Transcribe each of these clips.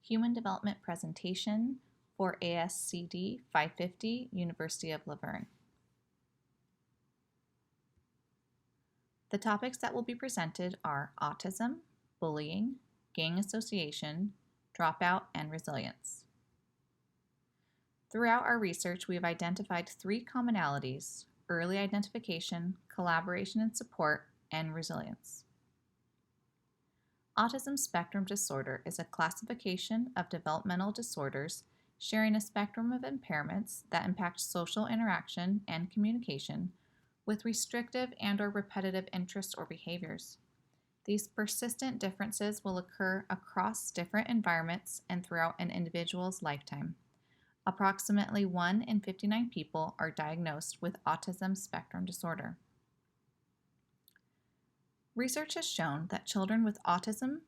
Human Development Presentation for ASCD 550, University of La Verne. The topics that will be presented are autism, bullying, gang association, dropout, and resilience. Throughout our research, we have identified three commonalities: early identification, collaboration and support, and resilience. Autism spectrum disorder is a classification of developmental disorders sharing a spectrum of impairments that impact social interaction and communication with restrictive and/or repetitive interests or behaviors. These persistent differences will occur across different environments and throughout an individual's lifetime. Approximately 1 in 59 people are diagnosed with autism spectrum disorder. Research has shown that children with autism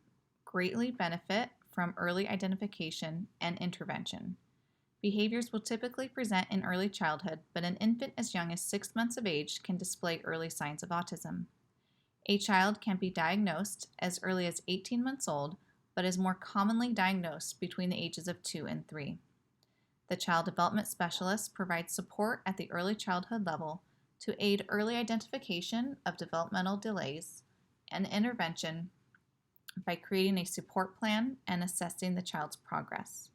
greatly benefit from early identification and intervention. Behaviors will typically present in early childhood, but an infant as young as 6 months of age can display early signs of autism. A child can be diagnosed as early as 18 months old, but is more commonly diagnosed between the ages of 2 and 3. The child development specialist provides support at the early childhood level to aid early identification of developmental delays and intervention by creating a support plan and assessing the child's progress.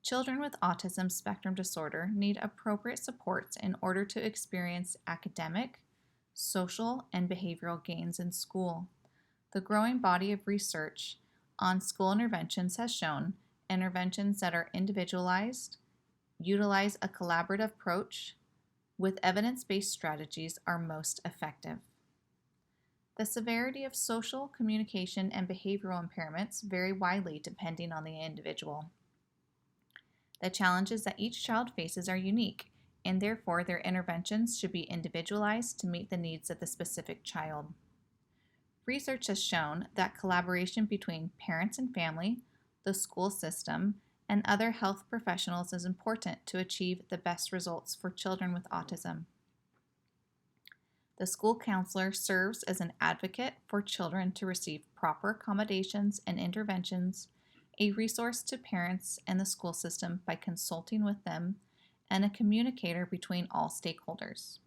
Children with autism spectrum disorder need appropriate supports in order to experience academic, social, and behavioral gains in school. The growing body of research on school interventions has shown interventions that are individualized, utilize a collaborative approach, with evidence-based strategies are most effective. The severity of social, communication, and behavioral impairments vary widely depending on the individual. The challenges that each child faces are unique, and therefore their interventions should be individualized to meet the needs of the specific child. Research has shown that collaboration between parents and family, the school system, and other health professionals is important to achieve the best results for children with autism. The school counselor serves as an advocate for children to receive proper accommodations and interventions, a resource to parents and the school system by consulting with them, and a communicator between all stakeholders.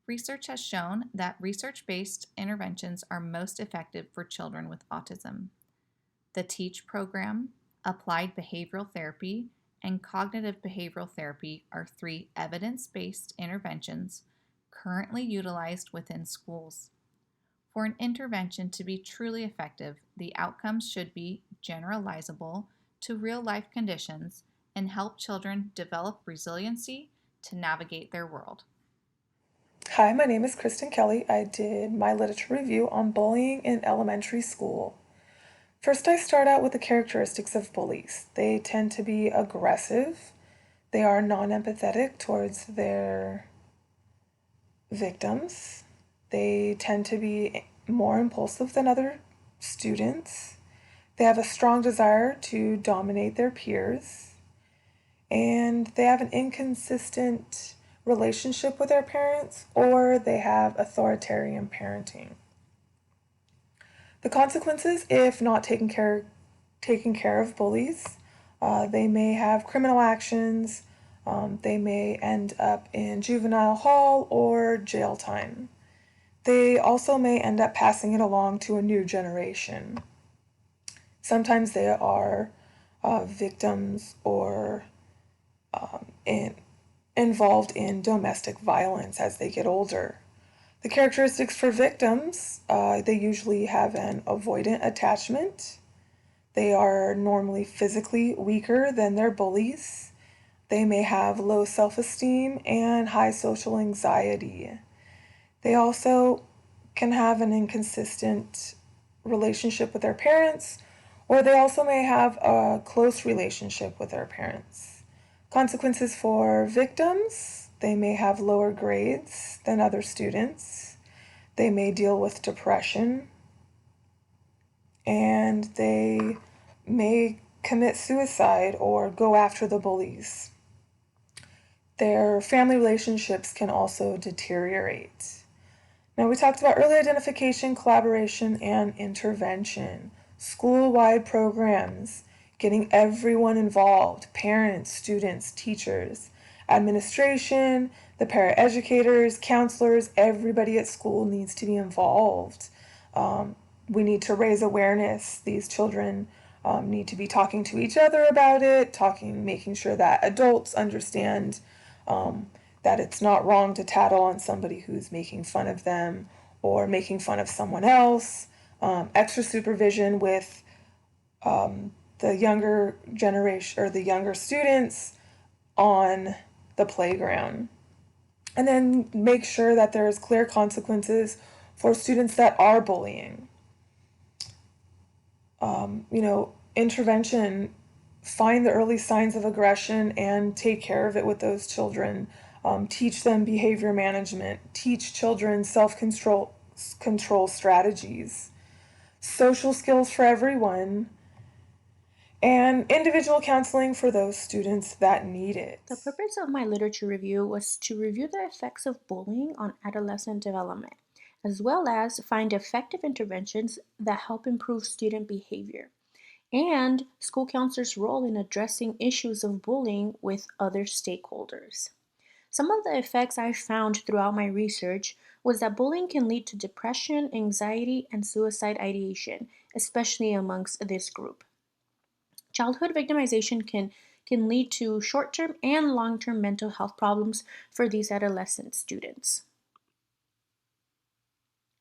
Research has shown that research-based interventions are most effective for children with autism. The TEACH program, applied behavioral therapy, and cognitive behavioral therapy are three evidence-based interventions currently utilized within schools. For an intervention to be truly effective, the outcomes should be generalizable to real-life conditions and help children develop resiliency to navigate their world. Hi, my name is Kristen Kelly. I did my literature review on bullying in elementary school. First, I start out with the characteristics of bullies. They tend to be aggressive. They are non-empathetic towards their victims. They tend to be more impulsive than other students. They have a strong desire to dominate their peers. And they have an inconsistent relationship with their parents, or they have authoritarian parenting. The consequences, if not taking care of bullies, they may have criminal actions. They may end up in juvenile hall or jail time. They also may end up passing it along to a new generation. Sometimes they are victims or involved in domestic violence as they get older. The characteristics for victims, they usually have an avoidant attachment. They are normally physically weaker than their bullies. They may have low self-esteem and high social anxiety. They also can have an inconsistent relationship with their parents, or they also may have a close relationship with their parents. Consequences for victims, they may have lower grades than other students. They may deal with depression, and they may commit suicide or go after the bullies. Their family relationships can also deteriorate. Now, we talked about early identification, collaboration, and intervention. school-wide programs, getting everyone involved, parents, students, teachers, administration, the paraeducators, counselors, everybody at school needs to be involved. We need to raise awareness. These children need to be talking to each other about it, making sure that adults understand that it's not wrong to tattle on somebody who's making fun of them or making fun of someone else. Extra supervision with the younger generation or the younger students on the playground. And then make sure that there's clear consequences for students that are bullying. Intervention, find the early signs of aggression and take care of it with those children. Teach them behavior management, teach children self-control strategies, social skills for everyone, and individual counseling for those students that need it. The purpose of my literature review was to review the effects of bullying on adolescent development, as well as find effective interventions that help improve student behavior, and school counselors' role in addressing issues of bullying with other stakeholders. Some of the effects I found throughout my research was that bullying can lead to depression, anxiety, and suicide ideation, especially amongst this group. Childhood victimization can lead to short-term and long-term mental health problems for these adolescent students.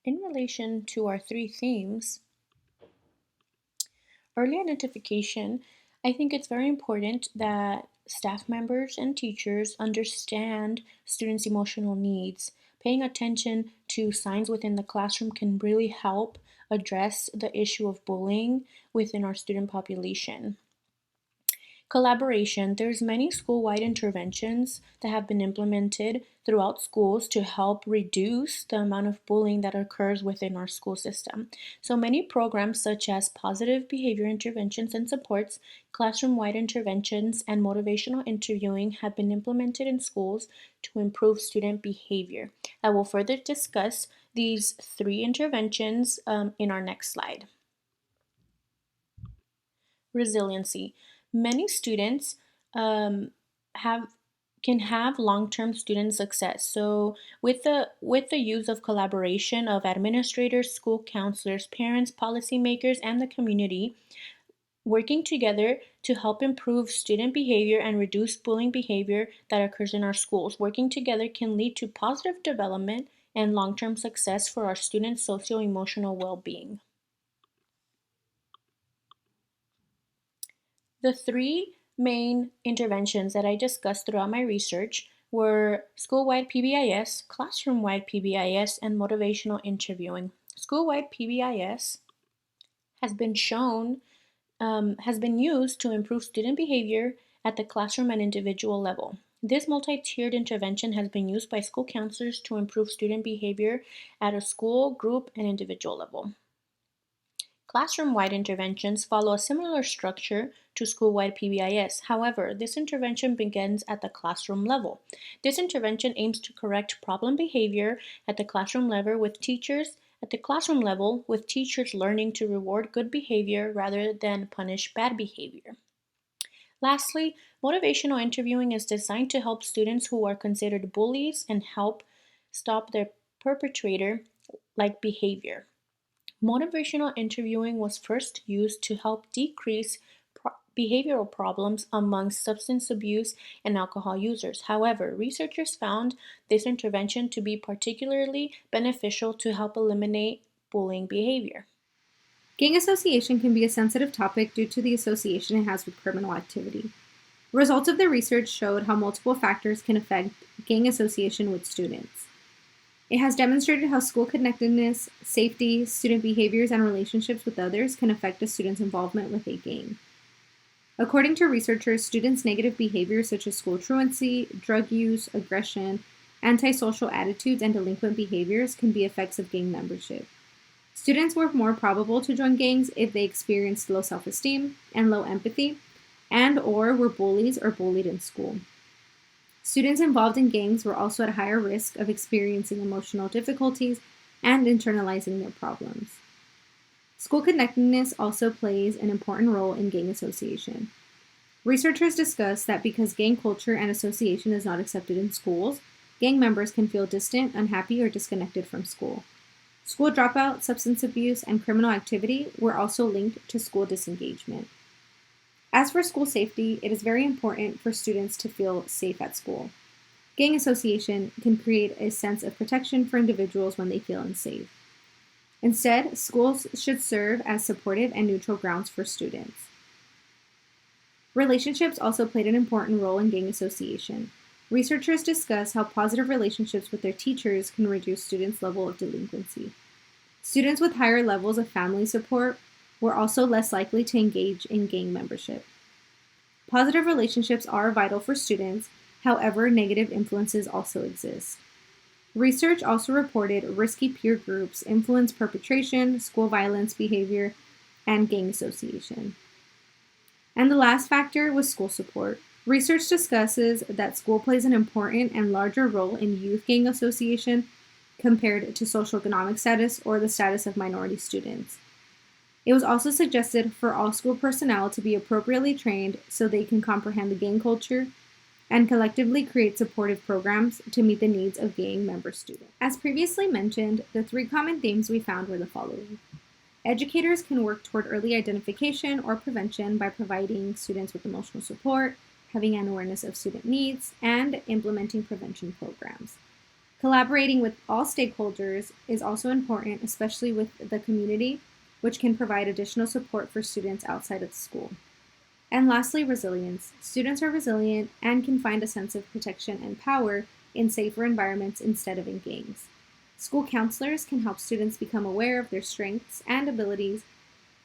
In relation to our three themes, early identification, I think it's very important that staff members and teachers understand students' emotional needs. Paying attention to signs within the classroom can really help address the issue of bullying within our student population. Collaboration. There's many school-wide interventions that have been implemented throughout schools to help reduce the amount of bullying that occurs within our school system. So many programs such as positive behavior interventions and supports, classroom-wide interventions, and motivational interviewing have been implemented in schools to improve student behavior. I will further discuss these three interventions in our next slide. Resiliency. Many students have can have long-term student success. So with the use of collaboration of administrators, school counselors, parents, policymakers, and the community, working together to help improve student behavior and reduce bullying behavior that occurs in our schools. Working together can lead to positive development and long-term success for our students' socio-emotional well-being. The three main interventions that I discussed throughout my research were school-wide PBIS, classroom-wide PBIS, and motivational interviewing. School-wide PBIS has been used to improve student behavior at the classroom and individual level. This multi-tiered intervention has been used by school counselors to improve student behavior at a school, group, and individual level. Classroom-wide interventions follow a similar structure to school-wide PBIS. However, this intervention begins at the classroom level. This intervention aims to correct problem behavior at the classroom level with teachers learning to reward good behavior rather than punish bad behavior. Lastly, motivational interviewing is designed to help students who are considered bullies and help stop their perpetrator-like behavior. Motivational interviewing was first used to help decrease behavioral problems among substance abuse and alcohol users. However, researchers found this intervention to be particularly beneficial to help eliminate bullying behavior. Gang association can be a sensitive topic due to the association it has with criminal activity. Results of the research showed how multiple factors can affect gang association with students. It has demonstrated how school connectedness, safety, student behaviors, and relationships with others can affect a student's involvement with a gang. According to researchers, students' negative behaviors such as school truancy, drug use, aggression, antisocial attitudes, and delinquent behaviors can be effects of gang membership. Students were more probable to join gangs if they experienced low self-esteem and low empathy, and/or were bullies or bullied in school. Students involved in gangs were also at higher risk of experiencing emotional difficulties and internalizing their problems. School connectedness also plays an important role in gang association. Researchers discuss that because gang culture and association is not accepted in schools, gang members can feel distant, unhappy, or disconnected from school. School dropout, substance abuse, and criminal activity were also linked to school disengagement. As for school safety, it is very important for students to feel safe at school. Gang association can create a sense of protection for individuals when they feel unsafe. Instead, schools should serve as supportive and neutral grounds for students. Relationships also played an important role in gang association. Researchers discuss how positive relationships with their teachers can reduce students' level of delinquency. Students with higher levels of family support were also less likely to engage in gang membership. Positive relationships are vital for students, however, negative influences also exist. Research also reported risky peer groups influence perpetration, school violence behavior, and gang association. And the last factor was school support. Research discusses that school plays an important and larger role in youth gang association compared to socioeconomic status or the status of minority students. It was also suggested for all school personnel to be appropriately trained so they can comprehend the gang culture and collectively create supportive programs to meet the needs of gang member students. As previously mentioned, the 3 common themes we found were the following. Educators can work toward early identification or prevention by providing students with emotional support, having an awareness of student needs, and implementing prevention programs. Collaborating with all stakeholders is also important, especially with the community, which can provide additional support for students outside of school. And lastly, resilience. Students are resilient and can find a sense of protection and power in safer environments instead of in gangs. School counselors can help students become aware of their strengths and abilities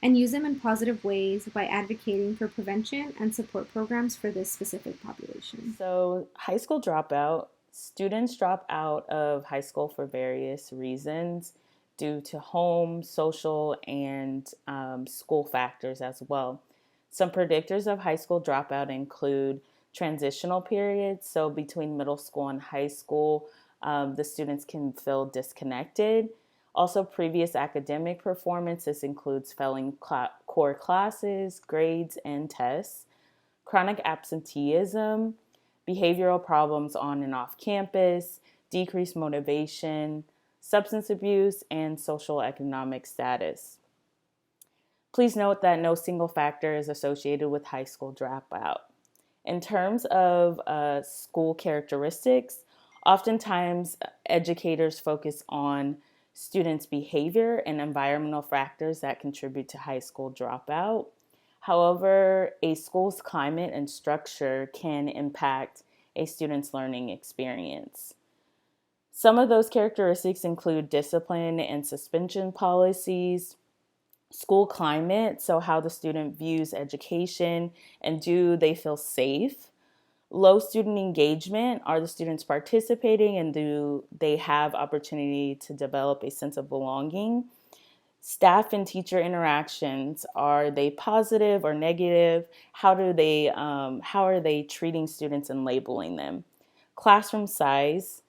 and use them in positive ways by advocating for prevention and support programs for this specific population. So, high school dropout. Students drop out of high school for various reasons due to home, social, and school factors as well. Some predictors of high school dropout include transitional periods. So, between middle school and high school, the students can feel disconnected. Also, previous academic performance. This includes failing core classes, grades, and tests. Chronic absenteeism, behavioral problems on and off campus, decreased motivation, substance abuse, and social economic status. Please note that no single factor is associated with high school dropout. In terms of school characteristics, oftentimes educators focus on students' behavior and environmental factors that contribute to high school dropout. However, a school's climate and structure can impact a student's learning experience. Some of those characteristics include discipline and suspension policies, school climate, so how the student views education and do they feel safe. Low student engagement, are the students participating and do they have opportunity to develop a sense of belonging? Staff and teacher interactions, are they positive or negative? How are they treating students and labeling them? Classroom size,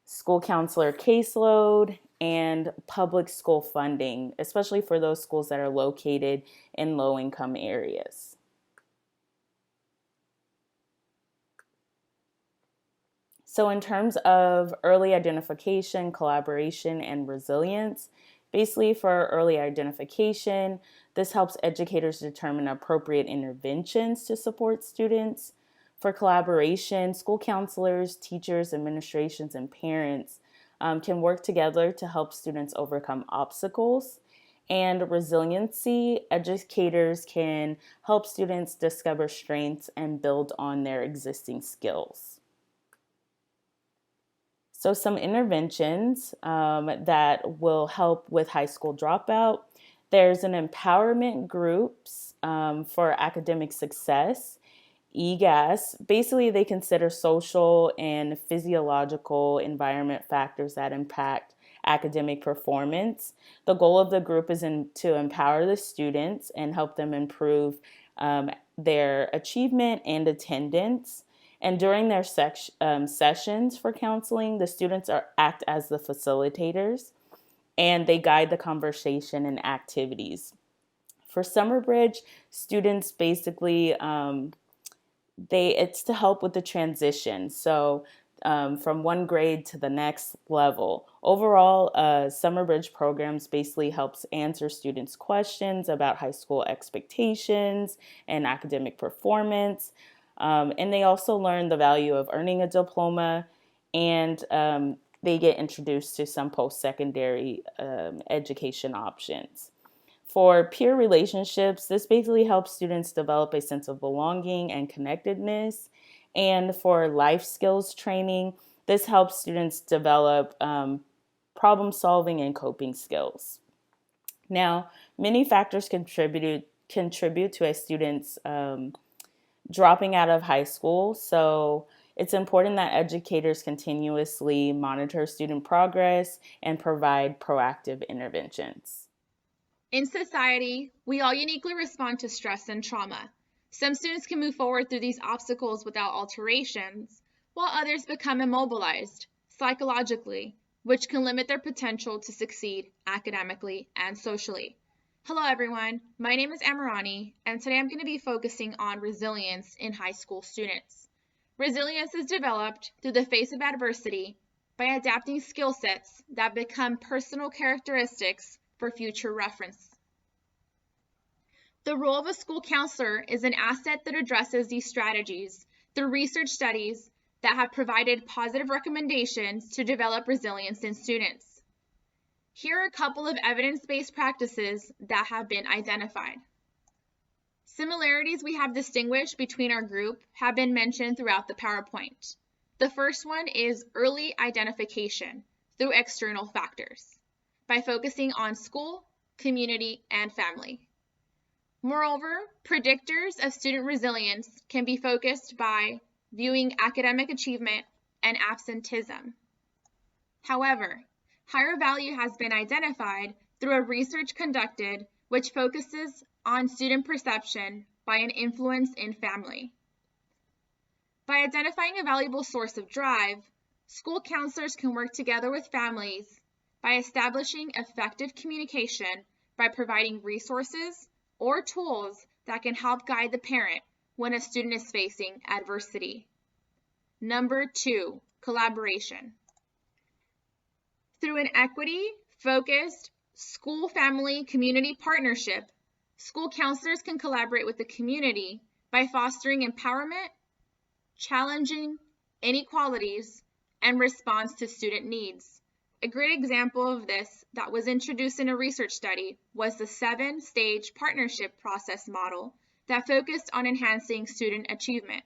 school counselor caseload, and public school funding, especially for those schools that are located in low-income areas. So in terms of early identification, collaboration, and resilience, basically for early identification, this helps educators determine appropriate interventions to support students. For collaboration, school counselors, teachers, administrations, and parents can work together to help students overcome obstacles. And resiliency, educators can help students discover strengths and build on their existing skills. So some interventions that will help with high school dropout. There's an empowerment groups for academic success, EGAS. Basically, they consider social and physiological environment factors that impact academic performance. The goal of the group is to empower the students and help them improve their achievement and attendance. And during their sessions for counseling, the students act as the facilitators. and they guide the conversation and activities. For Summer Bridge, students basically it's to help with the transition. So from one grade to the next level. Overall, Summer Bridge programs basically helps answer students' questions about high school expectations and academic performance. And they also learn the value of earning a diploma, and they get introduced to some post-secondary education options. For peer relationships, this basically helps students develop a sense of belonging and connectedness. And for life skills training, this helps students develop problem solving and coping skills. Now, many factors contribute to a student's dropping out of high school. So it's important that educators continuously monitor student progress and provide proactive interventions. In society, we all uniquely respond to stress and trauma. Some students can move forward through these obstacles without alterations, while others become immobilized psychologically, which can limit their potential to succeed academically and socially. Hello everyone, my name is Amirani, and today I'm going to be focusing on resilience in high school students. Resilience is developed through the face of adversity by adapting skill sets that become personal characteristics for future reference. The role of a school counselor is an asset that addresses these strategies through research studies that have provided positive recommendations to develop resilience in students. Here are a couple of evidence-based practices that have been identified. Similarities we have distinguished between our group have been mentioned throughout the PowerPoint. The first one is early identification through external factors, by focusing on school, community, and family. Moreover, predictors of student resilience can be focused by viewing academic achievement and absenteeism. However, higher value has been identified through a research conducted which focuses on student perception by an influence in family. By identifying a valuable source of drive, school counselors can work together with families by establishing effective communication by providing resources or tools that can help guide the parent when a student is facing adversity. Number 2, collaboration. Through an equity-focused school-family-community partnership, school counselors can collaborate with the community by fostering empowerment, challenging inequalities, and response to student needs. A great example of this that was introduced in a research study was the 7-stage partnership process model that focused on enhancing student achievement.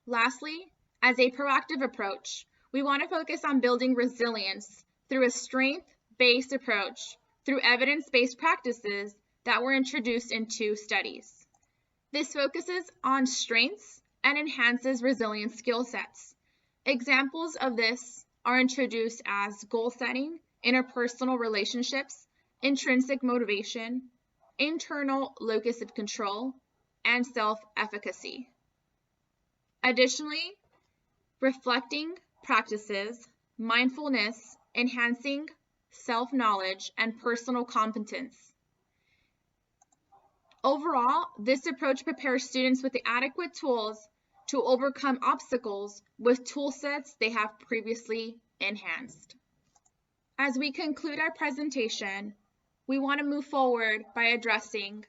Lastly, as a proactive approach, we want to focus on building resilience through a strength-based approach through evidence-based practices that were introduced in 2 studies. This focuses on strengths and enhances resilience skill sets. Examples of this are introduced as goal setting, interpersonal relationships, intrinsic motivation, internal locus of control, and self-efficacy. Additionally, reflecting practices, mindfulness, enhancing self-knowledge, and personal competence. Overall, this approach prepares students with the adequate tools to overcome obstacles with tool sets they have previously enhanced. As we conclude our presentation, we want to move forward by addressing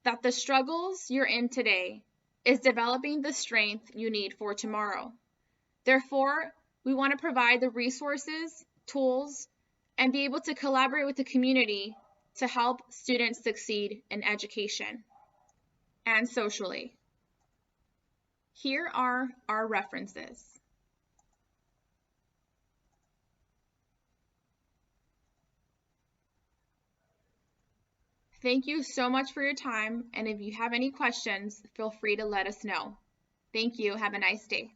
that the struggles you're in today is developing the strength you need for tomorrow. Therefore, we want to provide the resources, tools, and be able to collaborate with the community to help students succeed in education and socially. Here are our references. Thank you so much for your time, and if you have any questions, feel free to let us know. Thank you. Have a nice day.